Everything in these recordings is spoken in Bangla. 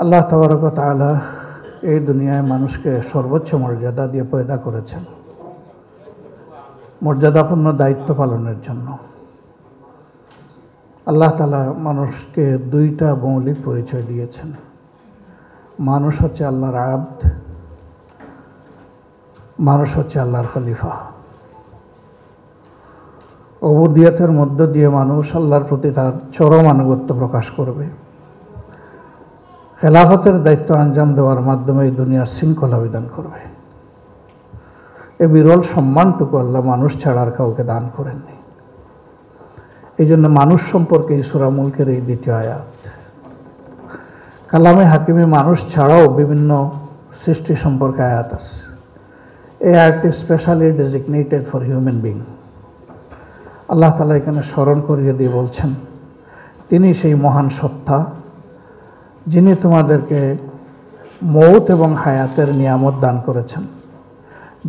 আল্লাহ তাবারক ওয়া তাআলা এই দুনিয়ায় মানুষকে সর্বোচ্চ মর্যাদা দিয়ে পয়দা করেছেন, মর্যাদাপূর্ণ দায়িত্ব পালনের জন্য। আল্লাহ তাআলা মানুষকে দুইটা মৌলিক পরিচয় দিয়েছেন। মানুষ হচ্ছে আল্লাহর আব্দ, মানুষ হচ্ছে আল্লাহর খলিফা। উবুদিয়তের মধ্য দিয়ে মানুষ আল্লাহর প্রতি তার চরম আনুগত্য প্রকাশ করবে। খেলাফতের দায়িত্ব আঞ্জাম দেওয়ার মাধ্যমে এই দুনিয়ার শৃঙ্খলা বিধান করবে। এই বিরল সম্মানটুকু আল্লাহ মানুষ ছাড়া আর কাউকে দান করেননি। এই জন্য মানুষ সম্পর্কে এই সূরা মুলকের এই দ্বিতীয় আয়াত। কালামে হাকিমে মানুষ ছাড়াও বিভিন্ন সৃষ্টি সম্পর্কে আয়াত আছে। এই আয়াতটি specially designated for human being. Allah তাআলা এখানে স্মরণ করিয়ে দিয়ে বলছেন, তিনি সেই মহান সত্তা যিনি তোমাদেরকে মৌত এবং হায়াতের নিয়ামত দান করেছেন,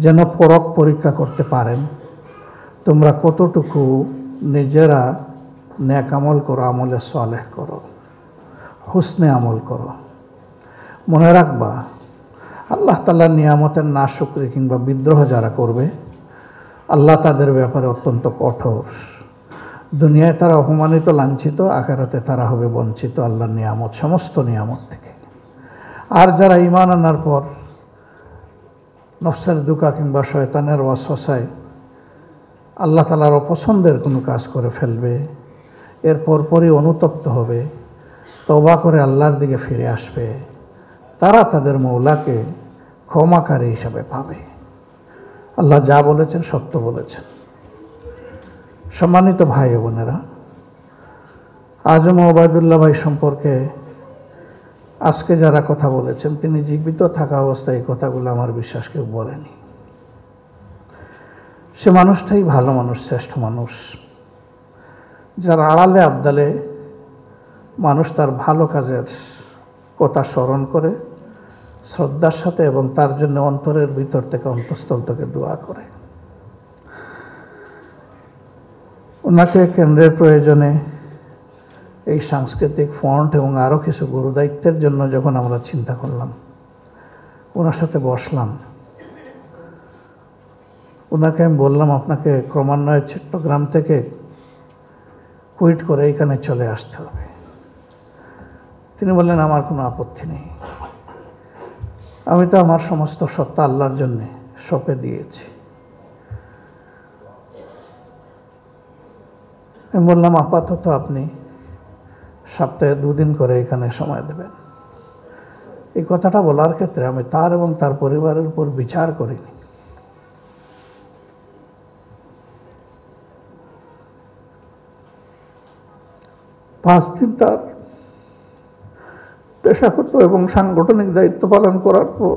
যেন পরখ পরীক্ষা করতে পারেন তোমরা কতটুকু নিজেরা নেক আমল করো, আমলে সালেহ করো, হুসনে আমল করো। মনে রাখবা, আল্লাহ তাআলার নিয়ামতের নাশুকরি কিংবা বিদ্রোহ যারা করবে, আল্লাহ তাদের ব্যাপারে অত্যন্ত কঠোর। দুনিয়ায় তারা অপমানিত, লাঞ্ছিত, আখিরাতে তারা হবে বঞ্চিত আল্লাহর নিয়ামত, সমস্ত নিয়ামত থেকে। আর যারা ঈমান আনার পর নফসের দুকা কিংবা শয়তানের ওয়াসওয়াসায় আল্লাহ তাআলার অপছন্দের কোনো কাজ করে ফেলবে, এর পরপরই অনুতপ্ত হবে, তওবা করে আল্লাহর দিকে ফিরে আসবে, তারা তাদের মওলাকে ক্ষমাকারী হিসাবে পাবে। আল্লাহ যা বলেছেন সত্য বলেছেন। সম্মানিত ভাই ও বোনেরা, আজম ওবায়দুল্লাহ ভাই সম্পর্কে আজকে যারা কথা বলেছেন, তিনি জীবিত থাকা অবস্থায় এই কথাগুলো আমার বিশ্বাস কেউ বলেনি। সে মানুষটাই ভালো মানুষ, শ্রেষ্ঠ মানুষ, যার আড়ালে আবদালে মানুষ তার ভালো কাজের কথা স্মরণ করে শ্রদ্ধার সাথে এবং তার জন্য অন্তরের ভিতর থেকে অন্তঃস্থল থেকে দোয়া করে। ওনাকে কেন্দ্রের প্রয়োজনে এই সাংস্কৃতিক ফন্ট এবং আরও কিছু গুরুদায়িত্বের জন্য যখন আমরা চিন্তা করলাম, ওনার সাথে বসলাম, ওনাকে আমি বললাম আপনাকে ক্রমান্বয়ে চট্টগ্রাম থেকে কুইট করে এখানে চলে আসতে হবে। তিনি বললেন আমার কোনো আপত্তি নেই, আমি তো আমার সমস্ত সত্তা আল্লাহর জন্যে সঁপে দিয়েছি। আমি বললাম আপাতত আপনি সপ্তাহে 2 দিন করে এখানে সময় দেবেন। এই কথাটা বলার ক্ষেত্রে আমি তার এবং তার পরিবারের উপর বিচার করিনি। পাঁচ দিন তার পেশাগত এবং সাংগঠনিক দায়িত্ব পালন করার পর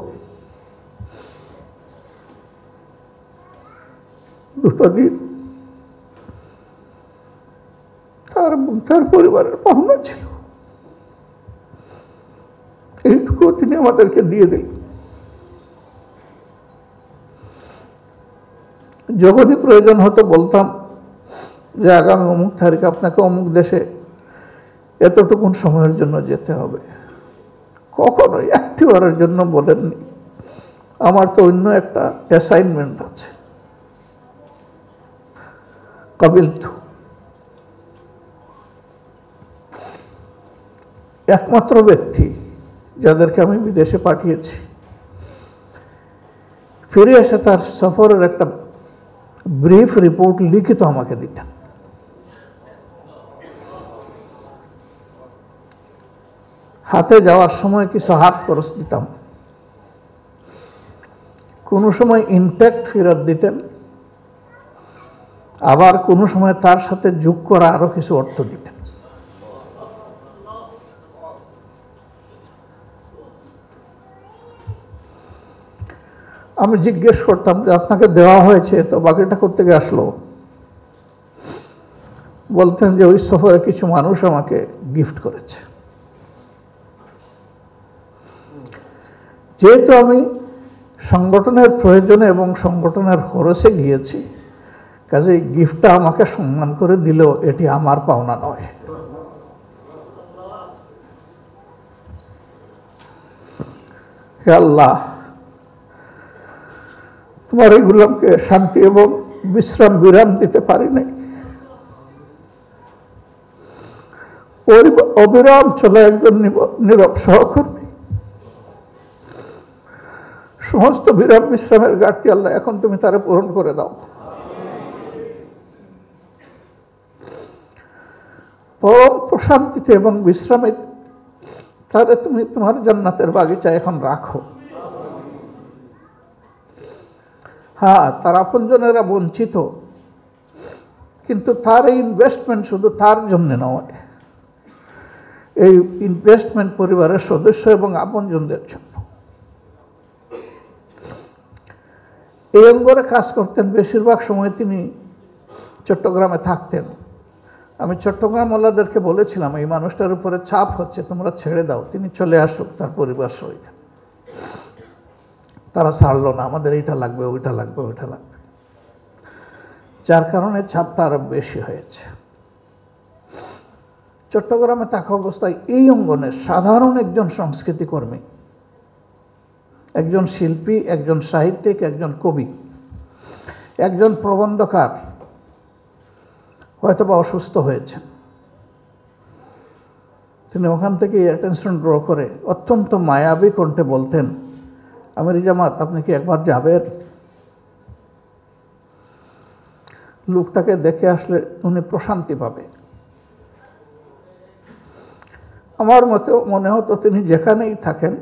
2 দিন তার পরিবারের পাওনা ছিল, এইটুকু তিনি আমাদেরকে দিয়ে দিলেন। যখনই প্রয়োজন হতো বলতাম যে আগামী অমুক তারিখে আপনাকে অমুক দেশে এতটুকুন সময়ের জন্য যেতে হবে। কখনোই একটিবারের জন্য বলেননি আমার তো অন্য একটা অ্যাসাইনমেন্ট আছে। কাবিলতু। একমাত্র ব্যক্তি যাদেরকে আমি বিদেশে পাঠিয়েছি, ফিরে এসে তার সফরের একটা ব্রিফ রিপোর্ট লিখিত আমাকে দিতেন। হাতে যাওয়ার সময় কিছু হাত খরচ দিতাম, কোনো সময় ইনট্যাক্ট ফেরত দিতেন, আবার কোনো সময় তার সাথে যোগ করা আরো কিছু অর্থ দিতেন। আমি জিজ্ঞেস করতাম যে আপনাকে দেওয়া হয়েছে তো বাকিটা করতে গিয়ে আসলো। বলতেন যে ওই সফরে কিছু মানুষ আমাকে গিফট করেছে। যেহেতু আমি সংগঠনের প্রয়োজনে এবং সংগঠনের খরচে গিয়েছি, কাজে গিফটটা আমাকে সম্মান করে দিলেও এটি আমার পাওনা নয়। হে আল্লাহ, তোমার এই গোলামকে শান্তি এবং বিরাম দিতে পারি নাই। অবিরাম চলে একজন নীরব সহকর্মী। সমস্ত বিশ্রামের ঘাটতি আল্লাহ এখন তুমি তারে পূরণ করে দাও। পরম প্রশান্তিতে এবং বিশ্রামে তারে তুমি তোমার জান্নাতের বাগিচা এখন রাখো। হ্যাঁ, তার আপনজনেরা বঞ্চিত, কিন্তু তার এই ইনভেস্টমেন্ট শুধু তার জন্য নয়, এই ইনভেস্টমেন্ট পরিবারের সদস্য এবং আপনজনদের জন্য। এই অঙ্গরে কাজ করতেন, বেশিরভাগ সময় তিনি চট্টগ্রামে থাকতেন। আমি চট্টগ্রাম ওয়ালাদেরকে বলেছিলাম এই মানুষটার উপরে চাপ হচ্ছে, তোমরা ছেড়ে দাও, তিনি চলে আসুক তার পরিবার সহিত। তারা ছাড়লো না, আমাদের এইটা লাগবে, ওইটা লাগবে, ওইটা লাগবে, যার কারণে চাপটা আরো বেশি হয়েছে। চট্টগ্রামে থাকা অবস্থায় এই অঙ্গনের সাধারণ একজন সংস্কৃতি কর্মী, একজন শিল্পী, একজন সাহিত্যিক, একজন কবি, একজন প্রবন্ধকার হয়তোবা অসুস্থ হয়েছেন। তিনি ওখান থেকে অ্যাটেনশন ড্র করে অত্যন্ত মায়াবী কণ্ঠে বলতেন, আমির জামাত, আপনি কি একবার যাবেন? লোকটাকে দেখে আসলে উনি প্রশান্তি পাবে। আমার মনে হতো তিনি যেখানেই থাকেন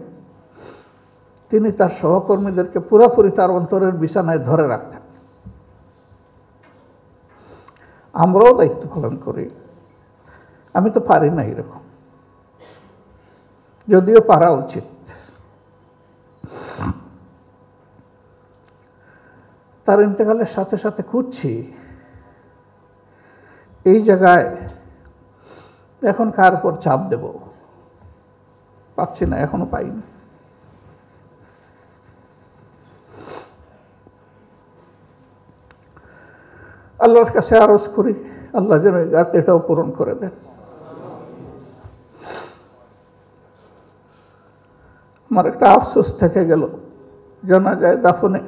তিনি তার সহকর্মীদেরকে পুরোপুরি তার অন্তরের বিছানায় ধরে রাখতেন। আমরাও দায়িত্ব পালন করি, আমি তো পারি না এরকম, যদিও পারা উচিত। তার ইন্তেকালের সাথে সাথে খুঁজছি এই জায়গায় এখন কার উপর চাপ দেব, পাচ্ছি না, এখনো পাইনি। আল্লাহর কাছে আরজ করি, আল্লাহ যেন এই ঘাটতিটাও পূরণ করে দেন। আমার একটা আফসোস থেকে গেল, জানাজায় দাফনে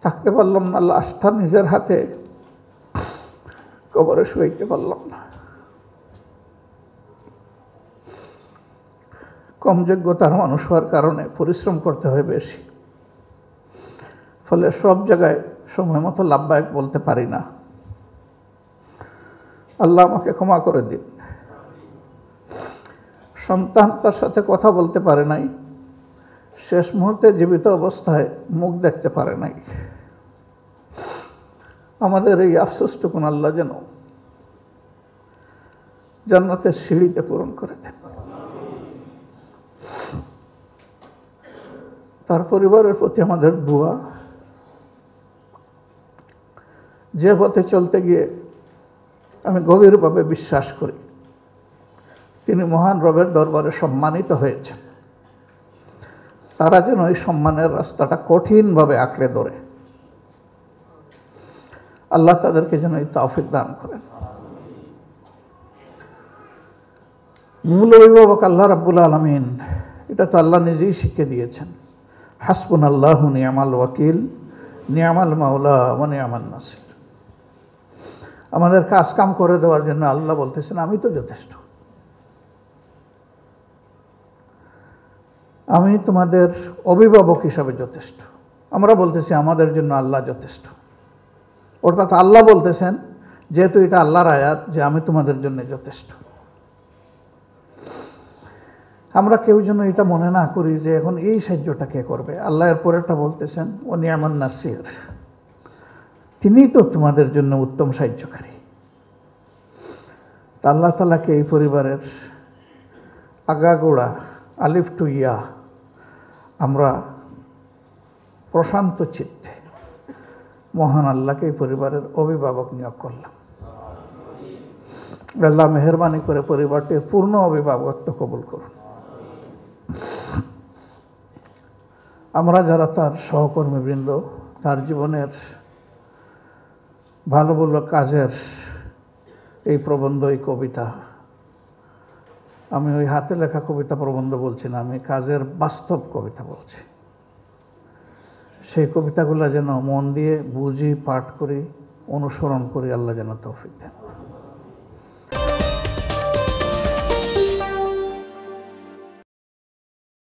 থাকতে পারলাম না, লাশটা নিজের হাতে কবরে শুয়াইতে পারলাম না। কম যোগ্যতার মানুষ হওয়ার কারণে পরিশ্রম করতে হয় বেশি, ফলে সব জায়গায় সময় মতো লাভবায়ক বলতে পারি না। আল্লাহ আমাকে ক্ষমা করে দিন। সন্তান তার সাথে কথা বলতে পারে নাই, শেষ মুহূর্তে জীবিত অবস্থায় মুখ দেখতে পারে নাই। আমাদের এই আফসোসটুকুন আল্লাহ যেন জান্নাতের সিঁড়িতে পূরণ করে দেন। তার পরিবারের প্রতি আমাদের দোয়া, যে পথে চলতে গিয়ে আমি গভীরভাবে বিশ্বাস করি তিনি মহান রবের দরবারে সম্মানিত হয়েছেন, তারা যেন এই সম্মানের রাস্তাটা কঠিনভাবে আঁকড়ে ধরে। আল্লাহ তাদেরকে যেন এই তৌফিক দান করেন। মূল অভিভাবক আল্লাহ রাব্বুল আলামিন, এটা তো আল্লাহ নিজেই শিখিয়ে দিয়েছেন, হাসবুনাল্লাহু নি'মাল ওয়াকিল নি'মাল মাওলা ওয়া নি'মান নাসির। আমাদের কাজ কাম করে দেওয়ার জন্য আল্লাহ বলতেছেন আমি তো যথেষ্ট, আমি তোমাদের অভিভাবক হিসাবে যথেষ্ট। আমরা বলতেছি আমাদের জন্য আল্লাহ যথেষ্ট, অর্থাৎ আল্লাহ বলতেছেন যেহেতু এটা আল্লাহর আয়াত যে আমি তোমাদের জন্য যথেষ্ট। আমরা কেউ যেন এটা মনে না করি যে এখন এই সাহায্যটা কে করবে। আল্লাহ এর পরেরটা বলতেছেন ও নি'মান নাসির, তিনিই তো তোমাদের জন্য উত্তম সাহায্যকারী। আল্লাহ তাআলাকে এই পরিবারের আগাগোড়া আলিফ টু ইয়া আমরা প্রশান্ত চিত্তে মহান আল্লাহকে এই পরিবারের অভিভাবক নিয়োগ করলাম। আল্লাহ মেহেরবানি করে পরিবারটির পূর্ণ অভিভাবকত্ব কবুল করুন। আমরা যারা তার সহকর্মীবৃন্দ, তার জীবনের ভালো ভালো কাজের এই প্রবন্ধ, এই কবিতা আমি ওই হাতে লেখা কবিতা প্রবন্ধ বলছি না, আমি কাজের বাস্তব কবিতা বলছি। সেই কবিতাগুলো যেন মন দিয়ে বুঝি, পাঠ করি, অনুসরণ করি, আল্লাহ যেন তৌফিক দেন।